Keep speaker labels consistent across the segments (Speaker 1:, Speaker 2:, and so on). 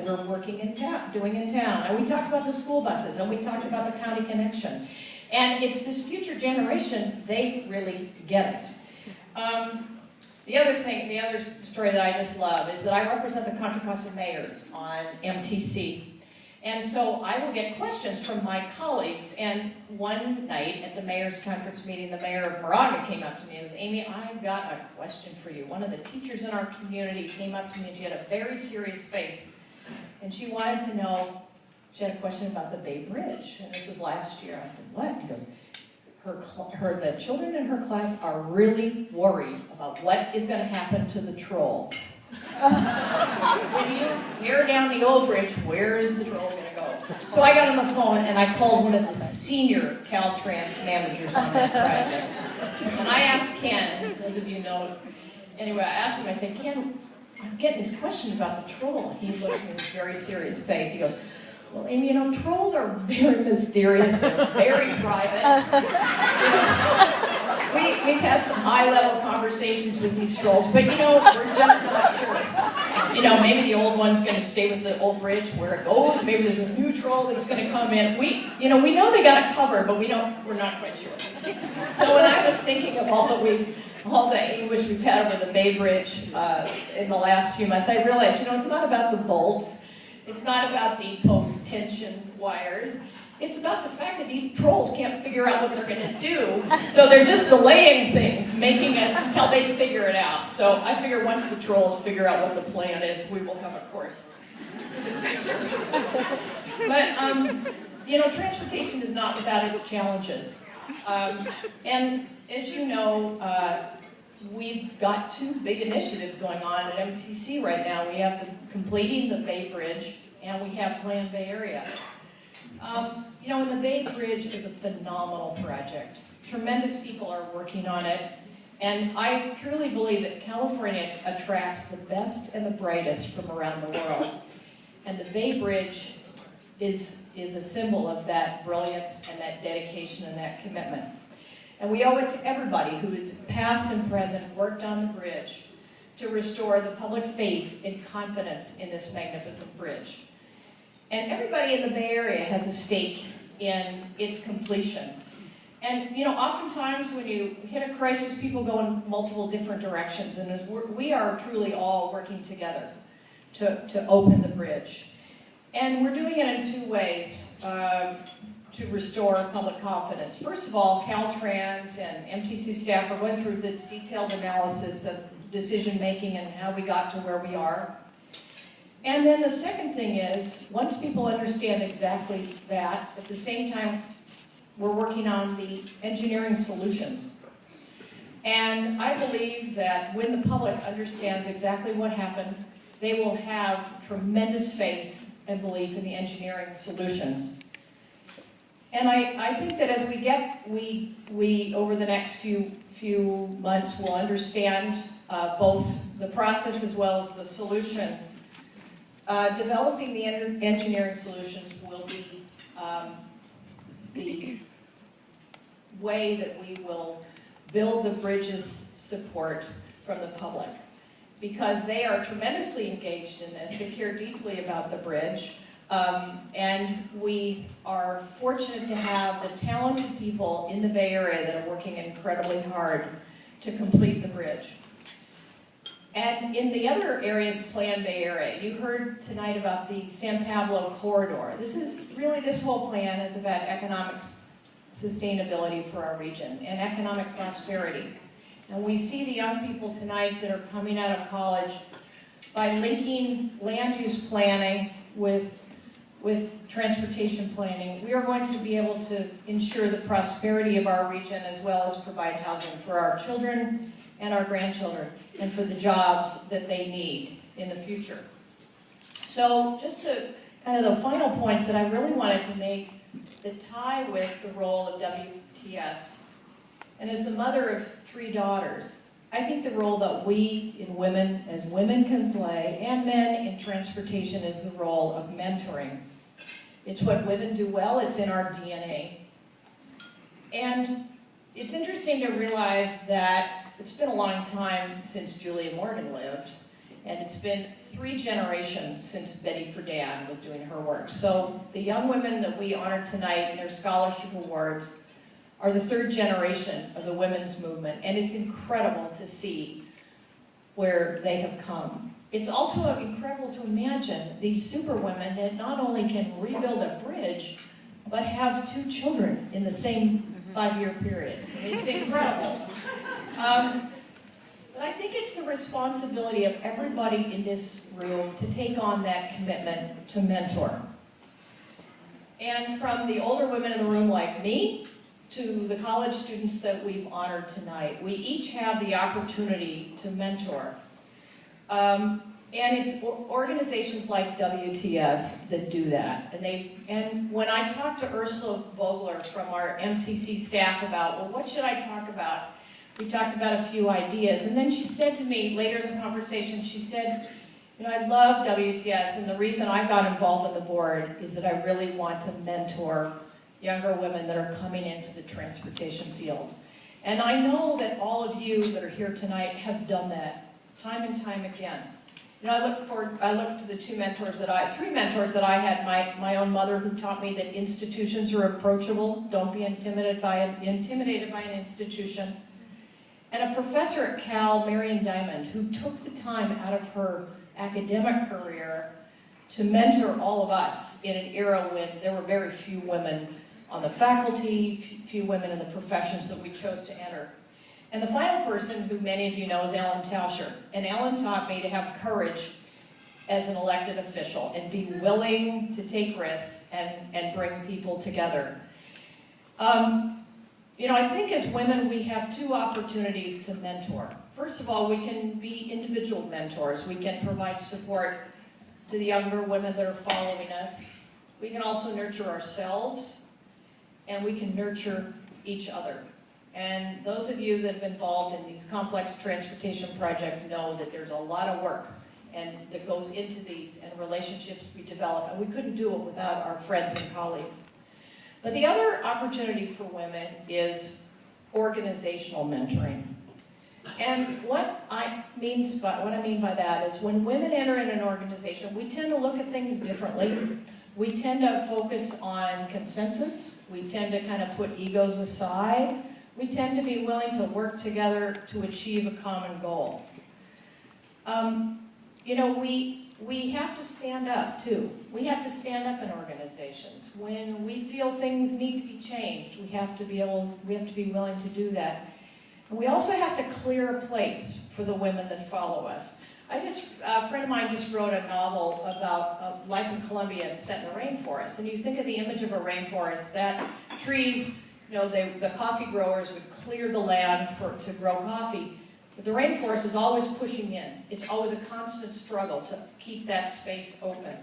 Speaker 1: that we're working in town, doing in town. And we talked about the school buses, and we talked about the county connection. And it's this future generation, they really get it. The other story that I just love is that I represent the Contra Costa mayors on MTC. And so I will get questions from my colleagues, and one night at the mayor's conference meeting, the mayor of Moraga came up to me and was, Amy, I've got a question for you. One of the teachers in our community came up to me and she had a very serious face, and she wanted to know, she had a question about the Bay Bridge, and this was last year. I said, what? He goes, the children in her class are really worried about what is going to happen to the troll. When you tear down the old bridge, where is the troll going to go? So I got on the phone and I called one of the senior Caltrans managers on that project. And I asked Ken, those of you know, anyway, I asked him, I said, Ken, I'm getting this question about the troll. And he looked at me with a very serious face. He goes, well, Amy, you know, trolls are very mysterious. They're very private. We've had some high-level conversations with these trolls, but, you know, we're just not sure. You know, maybe the old one's going to stay with the old bridge where it goes. Maybe there's a new troll that's going to come in. We know they got it covered, but we're not quite sure. So when I was thinking of all the anguish we've had over the Bay Bridge in the last few months, I realized, you know, it's not about the bolts. It's not about the post-tension wires. It's about the fact that these trolls can't figure out what they're going to do, so they're just delaying things, making us until they figure it out. So I figure once the trolls figure out what the plan is, we will have a course. But, you know, transportation is not without its challenges. And as you know, we've got two big initiatives going on at MTC right now. We have completing the Bay Bridge, and we have Plan Bay Area. You know, and the Bay Bridge is a phenomenal project. Tremendous people are working on it, and I truly believe that California attracts the best and the brightest from around the world. And the Bay Bridge is a symbol of that brilliance and that dedication and that commitment. And we owe it to everybody who is past and present, worked on the bridge, to restore the public faith and confidence in this magnificent bridge. And everybody in the Bay Area has a stake in its completion. And, you know, oftentimes when you hit a crisis, people go in multiple different directions, and we are truly all working together to open the bridge. And we're doing it in two ways to restore public confidence. First of all, Caltrans and MTC staff are going through this detailed analysis of decision-making and how we got to where we are. And then the second thing is, once people understand exactly that, at the same time, we're working on the engineering solutions. And I believe that when the public understands exactly what happened, they will have tremendous faith and belief in the engineering solutions. And I think that as we over the next few months will understand both the process as well as the solution. Developing the engineering solutions will be the way that we will build the bridge's support from the public, because they are tremendously engaged in this. They care deeply about the bridge, and we are fortunate to have the talented people in the Bay Area that are working incredibly hard to complete the bridge. And in the other areas of Plan Bay Area, you heard tonight about the San Pablo corridor. This whole plan is about economic sustainability for our region and economic prosperity. And we see the young people tonight that are coming out of college by linking land use planning with transportation planning. We are going to be able to ensure the prosperity of our region as well as provide housing for our children and our grandchildren, and for the jobs that they need in the future. So just to kind of the final points that I really wanted to make that tie with the role of WTS. And as the mother of 3 daughters, I think the role that we as women can play, and men in transportation, is the role of mentoring. It's what women do well, it's in our DNA. And it's interesting to realize that it's been a long time since Julia Morgan lived, and it's been 3 generations since Betty Friedan was doing her work. So the young women that we honor tonight in their scholarship awards are the 3rd generation of the women's movement, and it's incredible to see where they have come. It's also incredible to imagine these superwomen that not only can rebuild a bridge, but have 2 children in the same 5-year period. It's incredible. But I think it's the responsibility of everybody in this room to take on that commitment to mentor. And from the older women in the room like me, to the college students that we've honored tonight, we each have the opportunity to mentor. And it's organizations like WTS that do that. And when I talked to Ursula Vogler from our MTC staff about, well, what should I talk about? We talked about a few ideas. And then she said to me later in the conversation, she said, you know, I love WTS, and the reason I got involved in the board is that I really want to mentor younger women that are coming into the transportation field. And I know that all of you that are here tonight have done that time and time again. You know, I look to the 3 mentors that I had. My own mother, who taught me that institutions are approachable. Don't be intimidated by an institution. And a professor at Cal, Marion Diamond, who took the time out of her academic career to mentor all of us in an era when there were very few women on the faculty, few women in the professions that we chose to enter. And the final person, who many of you know, is Ellen Tauscher. And Ellen taught me to have courage as an elected official and be willing to take risks and bring people together. You know, I think as women we have 2 opportunities to mentor. First of all, we can be individual mentors. We can provide support to the younger women that are following us. We can also nurture ourselves, and we can nurture each other. And those of you that have been involved in these complex transportation projects know that there's a lot of work and that goes into these and relationships we develop, and we couldn't do it without our friends and colleagues. But the other opportunity for women is organizational mentoring. And what I mean by that is when women enter in an organization, we tend to look at things differently. We tend to focus on consensus. We tend to kind of put egos aside. We tend to be willing to work together to achieve a common goal. You know, we have to stand up too. We have to stand up in organizations. When we feel things need to be changed, we have to be willing to do that. And we also have to clear a place for the women that follow us. A friend of mine just wrote a novel about life in Colombia and set in the rainforest. And you think of the image of a rainforest, that trees, you know, the coffee growers would clear the land to grow coffee. But the rainforest is always pushing in. It's always a constant struggle to keep that space open.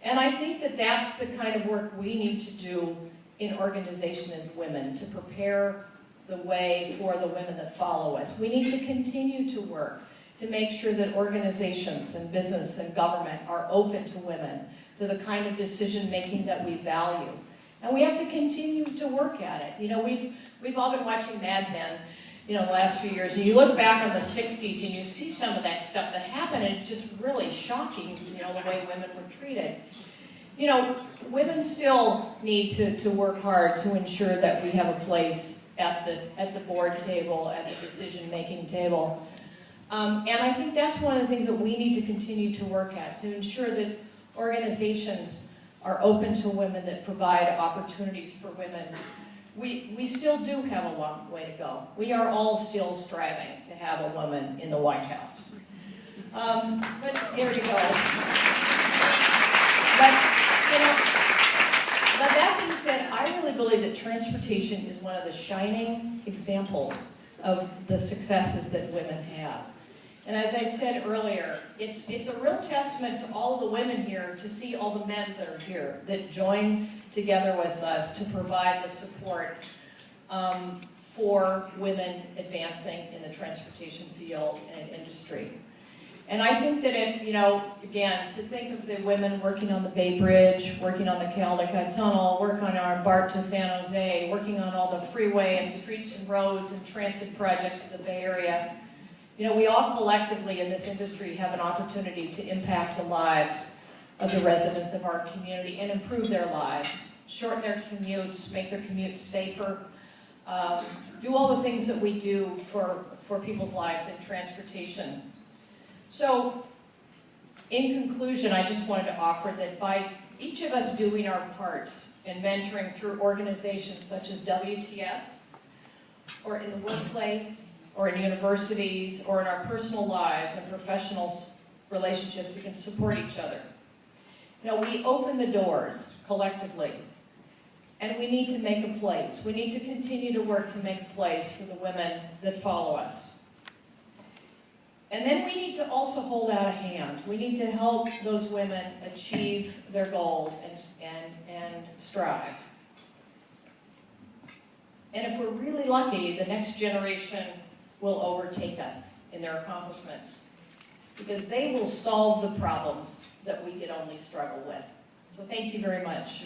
Speaker 1: And I think that that's the kind of work we need to do in organization as women, to prepare the way for the women that follow us. We need to continue to work to make sure that organizations and business and government are open to women, to the kind of decision-making that we value. And we have to continue to work at it. You know, we've all been watching Mad Men, you know, the last few years, and you look back on the 60s and you see some of that stuff that happened, and it's just really shocking, you know, the way women were treated. You know, women still need to work hard to ensure that we have a place at the board table, at the decision-making table. And I think that's one of the things that we need to continue to work at, to ensure that organizations are open to women, that provide opportunities for women. We still do have a long way to go. We are all still striving to have a woman in the White House. But here we go. But, you know, but that being said, I really believe that transportation is one of the shining examples of the successes that women have. And as I said earlier, it's a real testament to all of the women here to see all the men that are here, that join together with us to provide the support for women advancing in the transportation field and industry. And I think that you know, again, to think of the women working on the Bay Bridge, working on the Caldecott Tunnel, working on our BART to San Jose, working on all the freeway and streets and roads and transit projects in the Bay Area, You know, we all collectively in this industry have an opportunity to impact the lives of the residents of our community and improve their lives, shorten their commutes, make their commutes safer, do all the things that we do for people's lives in transportation. So, in conclusion, I just wanted to offer that by each of us doing our part in mentoring through organizations such as WTS, or in the workplace, or in universities, or in our personal lives and professional relationships, we can support each other. You know, we open the doors collectively, and we need to make a place. We need to continue to work to make a place for the women that follow us. And then we need to also hold out a hand. We need to help those women achieve their goals and strive. And if we're really lucky, the next generation will overtake us in their accomplishments, because they will solve the problems that we could only struggle with. So thank you very much.